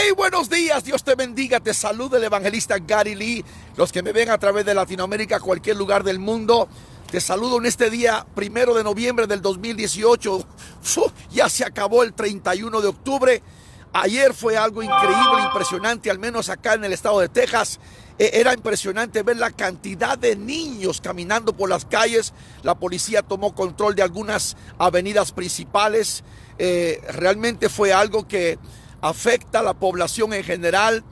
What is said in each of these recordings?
Hey, buenos días, Dios te bendiga, te saluda el evangelista Gary Lee. Los que me ven a través de Latinoamérica, cualquier lugar del mundo, te saludo en este día 1 de noviembre del 2018. Ya se acabó el 31 de octubre. Ayer fue algo increíble, impresionante, al menos acá en el estado de Texas. Era impresionante ver la cantidad de niños caminando por las calles. La policía tomó control de algunas avenidas principales. Realmente fue algo que afecta a la población en general.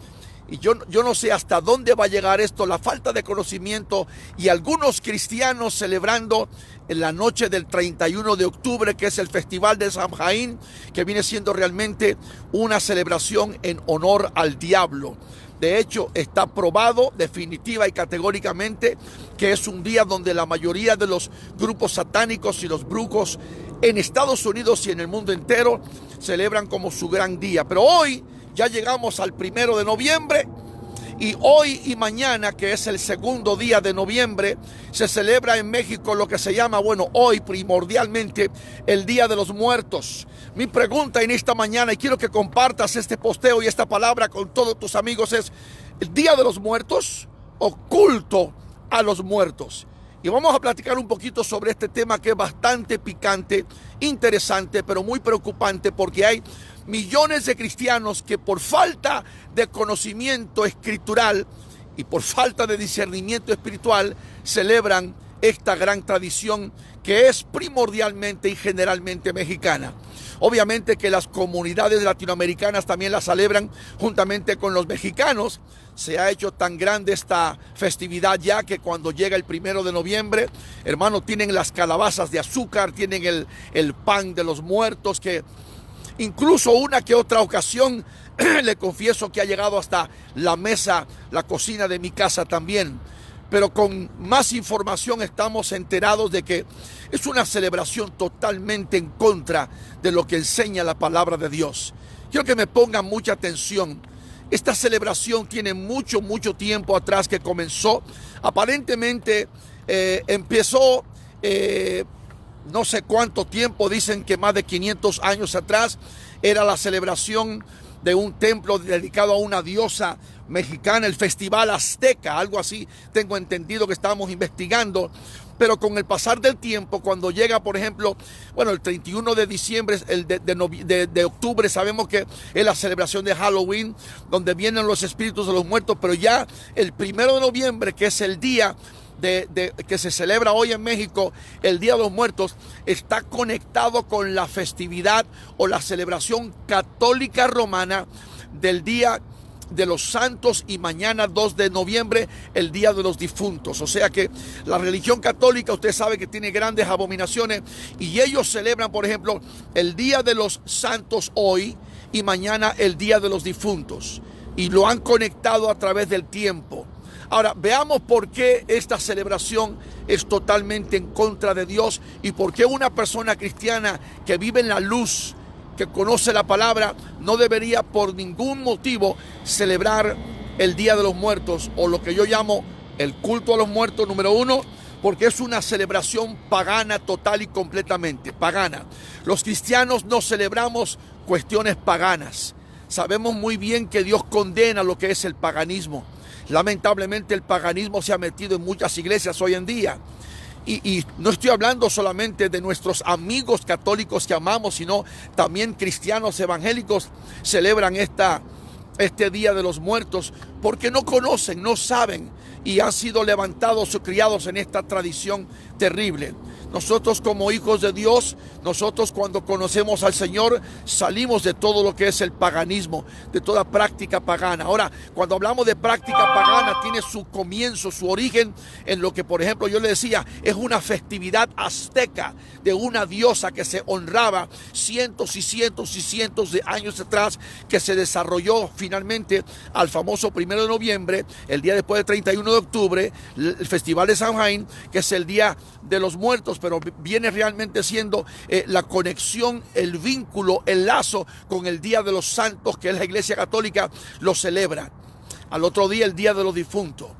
Y yo no sé hasta dónde va a llegar esto, la falta de conocimiento y algunos cristianos celebrando en la noche del 31 de octubre, que es el Festival de Samhain, que viene siendo realmente una celebración en honor al diablo. De hecho, está probado definitiva y categóricamente que es un día donde la mayoría de los grupos satánicos y los brujos en Estados Unidos y en el mundo entero celebran como su gran día. Pero hoy ya llegamos al 1 de noviembre y hoy y mañana, que es el segundo día de noviembre, se celebra en México lo que se llama, hoy primordialmente el Día de los Muertos. Mi pregunta en esta mañana, y quiero que compartas este posteo y esta palabra con todos tus amigos, es: ¿el Día de los Muertos o culto a los muertos? Y vamos a platicar un poquito sobre este tema, que es bastante picante, interesante, pero muy preocupante, porque hay millones de cristianos que por falta de conocimiento escritural y por falta de discernimiento espiritual celebran esta gran tradición que es primordialmente y generalmente mexicana. Obviamente que las comunidades latinoamericanas también la celebran juntamente con los mexicanos. Se ha hecho tan grande esta festividad ya que cuando llega el 1 de noviembre, hermano, tienen las calabazas de azúcar, tienen el pan de los muertos, que incluso una que otra ocasión le confieso que ha llegado hasta la mesa, la cocina de mi casa también. Pero con más información estamos enterados de que es una celebración totalmente en contra de lo que enseña la palabra de Dios. Quiero que me pongan mucha atención. Esta celebración tiene mucho tiempo atrás que comenzó. Aparentemente empezó no sé cuánto tiempo, dicen que más de 500 años atrás. Era la celebración de un templo dedicado a una diosa mexicana, el Festival Azteca, algo así tengo entendido que estábamos investigando. Pero con el pasar del tiempo, cuando llega, por ejemplo, el 31 de diciembre, el de octubre, sabemos que es la celebración de Halloween, donde vienen los espíritus de los muertos. Pero ya el 1 de noviembre, que es el día que se celebra hoy en México, el Día de los Muertos, está conectado con la festividad o la celebración católica romana del Día de los Santos, y mañana 2 de noviembre el Día de los Difuntos. O sea que la religión católica, usted sabe que tiene grandes abominaciones, y ellos celebran, por ejemplo, el Día de los Santos hoy y mañana el Día de los Difuntos, y lo han conectado a través del tiempo. Ahora, veamos por qué esta celebración es totalmente en contra de Dios y por qué una persona cristiana que vive en la luz, que conoce la palabra, no debería por ningún motivo celebrar el Día de los Muertos, o lo que yo llamo el culto a los muertos. Número uno, porque es una celebración pagana total y completamente pagana. Los cristianos no celebramos cuestiones paganas. Sabemos muy bien que Dios condena lo que es el paganismo. Lamentablemente el paganismo se ha metido en muchas iglesias hoy en día. Y no estoy hablando solamente de nuestros amigos católicos que amamos, sino también cristianos evangélicos celebran este Día de los Muertos porque no conocen, no saben, y han sido levantados o criados en esta tradición terrible. Nosotros, como hijos de Dios, nosotros cuando conocemos al Señor salimos de todo lo que es el paganismo, de toda práctica pagana. Ahora, cuando hablamos de práctica pagana, tiene su comienzo, su origen en lo que, por ejemplo, yo le decía, es una festividad azteca de una diosa que se honraba cientos y cientos y cientos de años atrás, que se desarrolló finalmente al famoso 1 de noviembre, el día después del 31 de octubre, el Festival de Samhain, que es el Día de los Muertos, pero viene realmente siendo la conexión, el vínculo, el lazo con el Día de los Santos, que es la Iglesia Católica lo celebra. Al otro día, el Día de los Difuntos.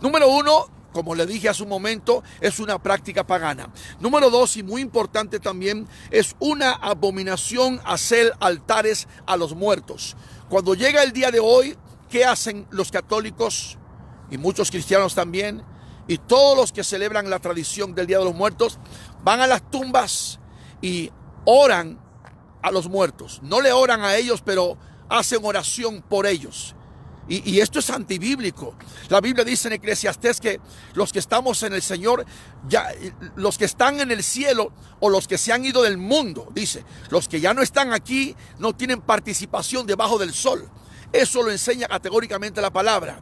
Número uno, como le dije hace un momento, es una práctica pagana. Número 2, y muy importante también, es una abominación hacer altares a los muertos. Cuando llega el día de hoy, ¿qué hacen los católicos y muchos cristianos también? Y todos los que celebran la tradición del Día de los Muertos van a las tumbas y oran a los muertos. No le oran a ellos, pero hacen oración por ellos. Y esto es antibíblico. La Biblia dice en Eclesiastés que los que estamos en el Señor, ya, los que están en el cielo o los que se han ido del mundo, dice, los que ya no están aquí no tienen participación debajo del sol. Eso lo enseña categóricamente la palabra.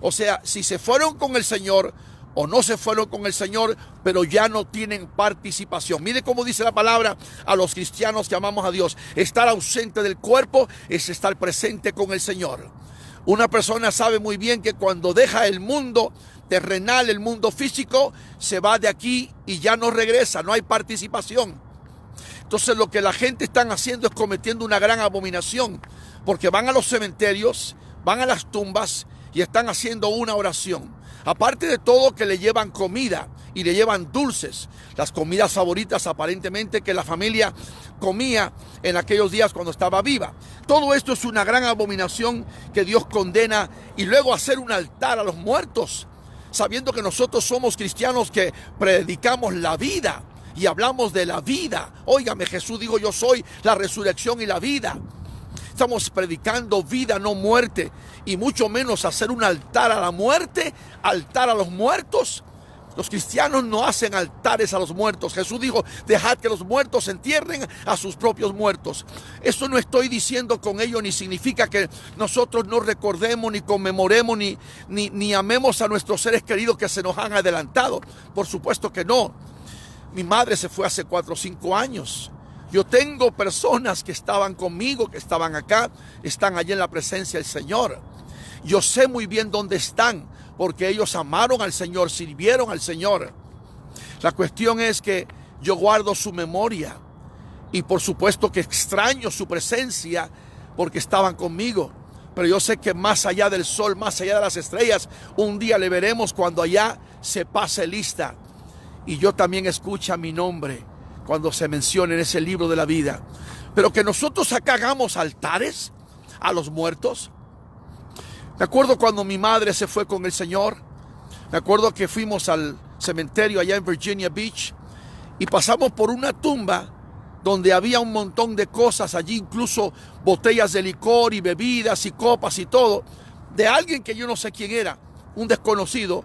O sea, si se fueron con el Señor o no se fueron con el Señor, pero ya no tienen participación. Mire cómo dice la palabra a los cristianos que amamos a Dios. Estar ausente del cuerpo es estar presente con el Señor. Una persona sabe muy bien que cuando deja el mundo terrenal, el mundo físico, se va de aquí y ya no regresa, no hay participación. Entonces lo que la gente están haciendo es cometiendo una gran abominación, porque van a los cementerios, van a las tumbas y están haciendo una oración. Aparte de todo, que le llevan comida y le llevan dulces, las comidas favoritas aparentemente que la familia comía en aquellos días cuando estaba viva. Todo esto es una gran abominación que Dios condena, y luego hacer un altar a los muertos, sabiendo que nosotros somos cristianos que predicamos la vida y hablamos de la vida. Óigame, Jesús dijo: yo soy la resurrección y la vida. Estamos predicando vida, no muerte, y mucho menos hacer un altar a la muerte, altar a los muertos. Los cristianos no hacen altares a los muertos. Jesús dijo: dejad que los muertos entierren a sus propios muertos. Eso no estoy diciendo con ello, ni significa que nosotros no recordemos, ni conmemoremos, ni amemos a nuestros seres queridos que se nos han adelantado. Por supuesto que no. Mi madre se fue hace 4 o 5 años. Yo tengo personas que estaban conmigo, que estaban acá, están allí en la presencia del Señor. Yo sé muy bien dónde están, porque ellos amaron al Señor, sirvieron al Señor. La cuestión es que yo guardo su memoria, y por supuesto que extraño su presencia, porque estaban conmigo. Pero yo sé que más allá del sol, más allá de las estrellas, un día le veremos cuando allá se pase lista. Y yo también escucha mi nombre cuando se menciona en ese libro de la vida. Pero que nosotros acá hagamos altares a los muertos. Me acuerdo cuando mi madre se fue con el Señor. Me acuerdo que fuimos al cementerio allá en Virginia Beach y pasamos por una tumba donde había un montón de cosas allí, incluso botellas de licor y bebidas y copas y todo, de alguien que yo no sé quién era, un desconocido.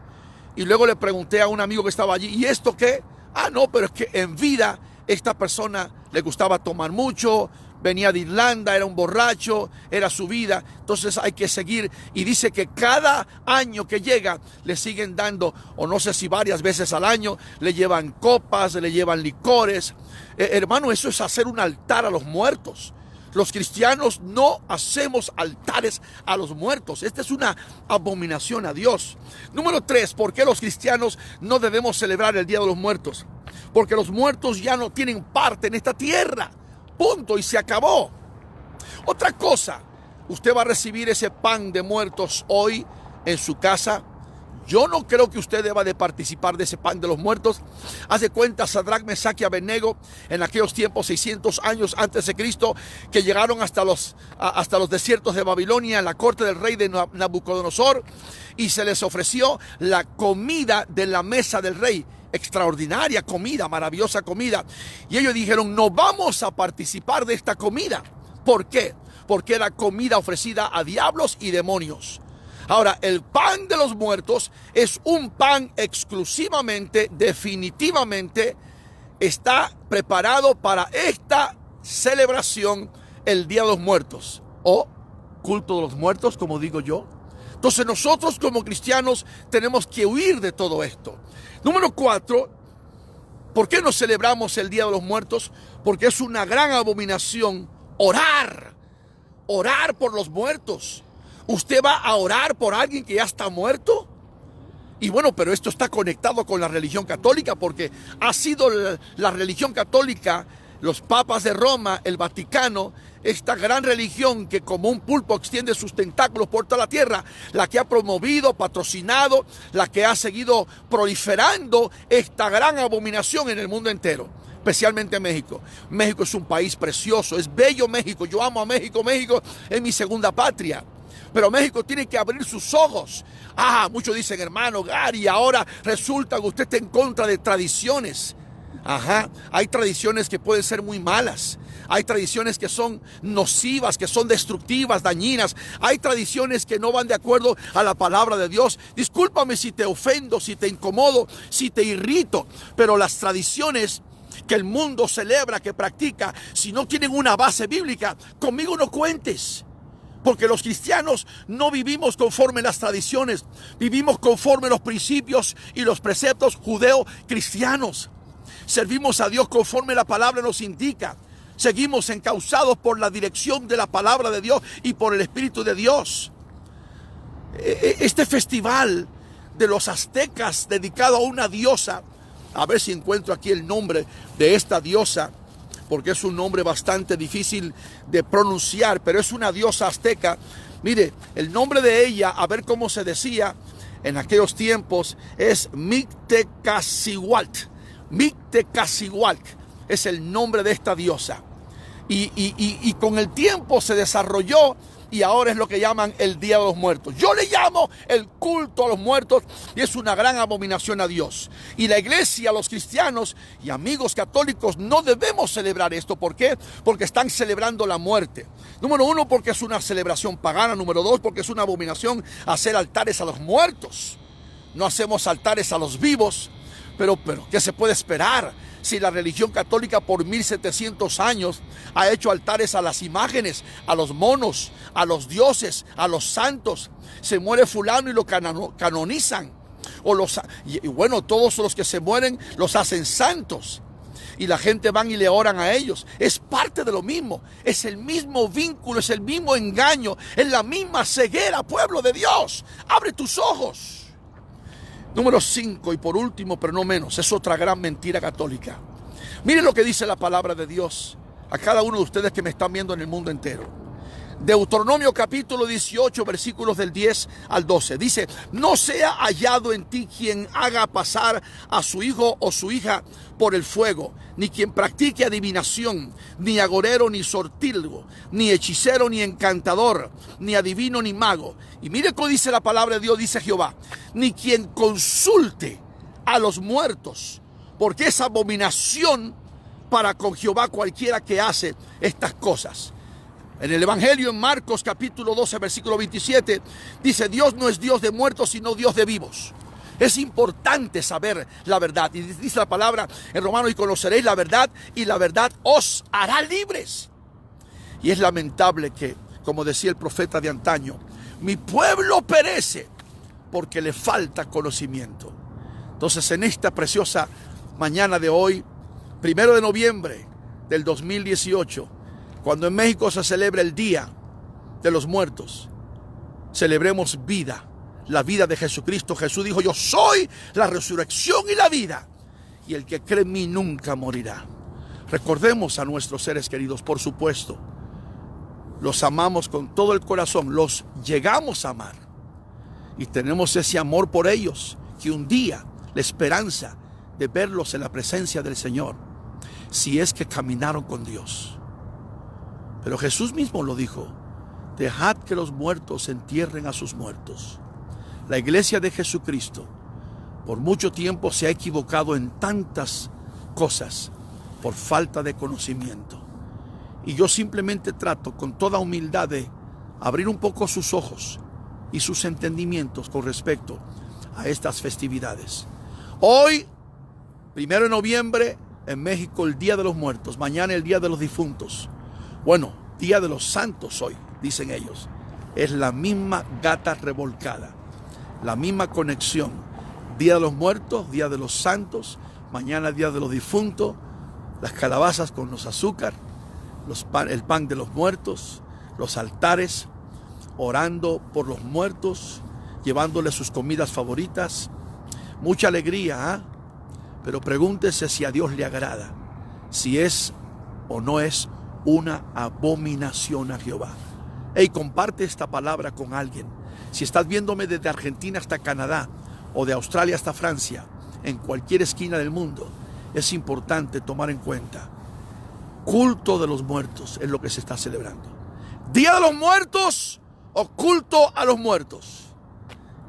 Y luego le pregunté a un amigo que estaba allí: ¿y esto qué? Ah, no, pero es que en vida esta persona le gustaba tomar mucho, venía de Irlanda, era un borracho, era su vida, entonces hay que seguir. Y dice que cada año que llega le siguen dando, o no sé si varias veces al año, le llevan copas, le llevan licores. Hermano, eso es hacer un altar a los muertos. Los cristianos no hacemos altares a los muertos. Esta es una abominación a Dios. Número 3, ¿por qué los cristianos no debemos celebrar el Día de los Muertos? Porque los muertos ya no tienen parte en esta tierra. Punto, y se acabó. Otra cosa, usted va a recibir ese pan de muertos hoy en su casa. Yo no creo que usted deba de participar de ese pan de los muertos. Haz de cuenta Sadrach, Mesach y Abednego en aquellos tiempos, 600 años antes de Cristo, que llegaron hasta los desiertos de Babilonia, en la corte del rey de Nabucodonosor, y se les ofreció la comida de la mesa del rey. Extraordinaria comida, maravillosa comida. Y ellos dijeron: no vamos a participar de esta comida. ¿Por qué? Porque era comida ofrecida a diablos y demonios. Ahora, el pan de los muertos es un pan exclusivamente, definitivamente, está preparado para esta celebración, el Día de los Muertos, o culto de los muertos, como digo yo. Entonces nosotros como cristianos tenemos que huir de todo esto. Número 4, ¿por qué no celebramos el Día de los Muertos? Porque es una gran abominación orar por los muertos. ¿Usted va a orar por alguien que ya está muerto? Y bueno, pero esto está conectado con la religión católica, porque ha sido la religión católica, los papas de Roma, el Vaticano, esta gran religión que como un pulpo extiende sus tentáculos por toda la tierra, la que ha promovido, patrocinado, la que ha seguido proliferando esta gran abominación en el mundo entero, especialmente en México. México es un país precioso, es bello México, yo amo a México, México es mi segunda patria. Pero México tiene que abrir sus ojos. Muchos dicen, hermano Gary, ahora resulta que usted está en contra de tradiciones. Hay tradiciones que pueden ser muy malas. Hay tradiciones que son nocivas, que son destructivas, dañinas. Hay tradiciones que no van de acuerdo a la palabra de Dios. Discúlpame si te ofendo, si te incomodo, si te irrito, pero las tradiciones que el mundo celebra, que practica, si no tienen una base bíblica, conmigo no cuentes. Porque los cristianos no vivimos conforme las tradiciones, vivimos conforme los principios y los preceptos judeo-cristianos. Servimos a Dios conforme la palabra nos indica. Seguimos encausados por la dirección de la palabra de Dios y por el Espíritu de Dios. Este festival de los aztecas dedicado a una diosa, a ver si encuentro aquí el nombre de esta diosa, porque es un nombre bastante difícil de pronunciar, pero es una diosa azteca. Mire, el nombre de ella, a ver cómo se decía en aquellos tiempos, es Mictecacihuatl. Mictecacihuatl es el nombre de esta diosa. Y con el tiempo se desarrolló y ahora es lo que llaman el Día de los Muertos. Yo le llamo el culto a los muertos y es una gran abominación a Dios. Y la iglesia, los cristianos y amigos católicos no debemos celebrar esto. ¿Por qué? Porque están celebrando la muerte. Número uno, porque es una celebración pagana. Número dos, porque es una abominación hacer altares a los muertos. No hacemos altares a los vivos. Pero, ¿qué se puede esperar? Si la religión católica por 1700 años ha hecho altares a las imágenes, a los monos, a los dioses, a los santos. Se muere fulano y lo canonizan. Y bueno, todos los que se mueren los hacen santos. Y la gente van y le oran a ellos. Es parte de lo mismo. Es el mismo vínculo, es el mismo engaño. Es la misma ceguera, pueblo de Dios. Abre tus ojos. Número 5, y por último, pero no menos, es otra gran mentira católica. Miren lo que dice la palabra de Dios a cada uno de ustedes que me están viendo en el mundo entero. Deuteronomio capítulo 18, versículos del 10 al 12. Dice, no sea hallado en ti quien haga pasar a su hijo o su hija por el fuego, ni quien practique adivinación, ni agorero, ni sortílego, ni hechicero, ni encantador, ni adivino, ni mago. Y mire cómo dice la palabra de Dios, dice Jehová, ni quien consulte a los muertos, porque es abominación para con Jehová cualquiera que hace estas cosas. En el Evangelio, en Marcos capítulo 12, versículo 27, dice, Dios no es Dios de muertos, sino Dios de vivos. Es importante saber la verdad. Y dice la palabra en Romanos, y conoceréis la verdad, y la verdad os hará libres. Y es lamentable que, como decía el profeta de antaño, mi pueblo perece porque le falta conocimiento. Entonces, en esta preciosa mañana de hoy, 1 de noviembre del 2018, cuando en México se celebra el Día de los Muertos, celebremos vida, la vida de Jesucristo. Jesús dijo, yo soy la resurrección y la vida, y el que cree en mí nunca morirá. Recordemos a nuestros seres queridos, por supuesto. Los amamos con todo el corazón, los llegamos a amar. Y tenemos ese amor por ellos, que un día, la esperanza de verlos en la presencia del Señor, si es que caminaron con Dios. Pero Jesús mismo lo dijo, dejad que los muertos entierren a sus muertos. La iglesia de Jesucristo por mucho tiempo se ha equivocado en tantas cosas por falta de conocimiento. Y yo simplemente trato con toda humildad de abrir un poco sus ojos y sus entendimientos con respecto a estas festividades. Hoy, 1 de noviembre, en México, el Día de los Muertos. Mañana el Día de los Difuntos. Bueno, Día de los Santos hoy, dicen ellos. Es la misma gata revolcada, la misma conexión. Día de los Muertos, Día de los Santos, mañana Día de los Difuntos, las calabazas con los azúcar, el pan de los muertos, los altares, orando por los muertos, llevándoles sus comidas favoritas. Mucha alegría, ¿eh? Pero pregúntese si a Dios le agrada, si es o no es una abominación a Jehová. Hey, comparte esta palabra con alguien. Si estás viéndome desde Argentina hasta Canadá o de Australia hasta Francia, en cualquier esquina del mundo, es importante tomar en cuenta. Culto de los muertos es lo que se está celebrando. Día de los muertos o culto a los muertos.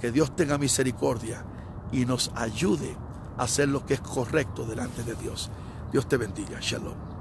Que Dios tenga misericordia y nos ayude a hacer lo que es correcto delante de Dios. Dios te bendiga. Shalom.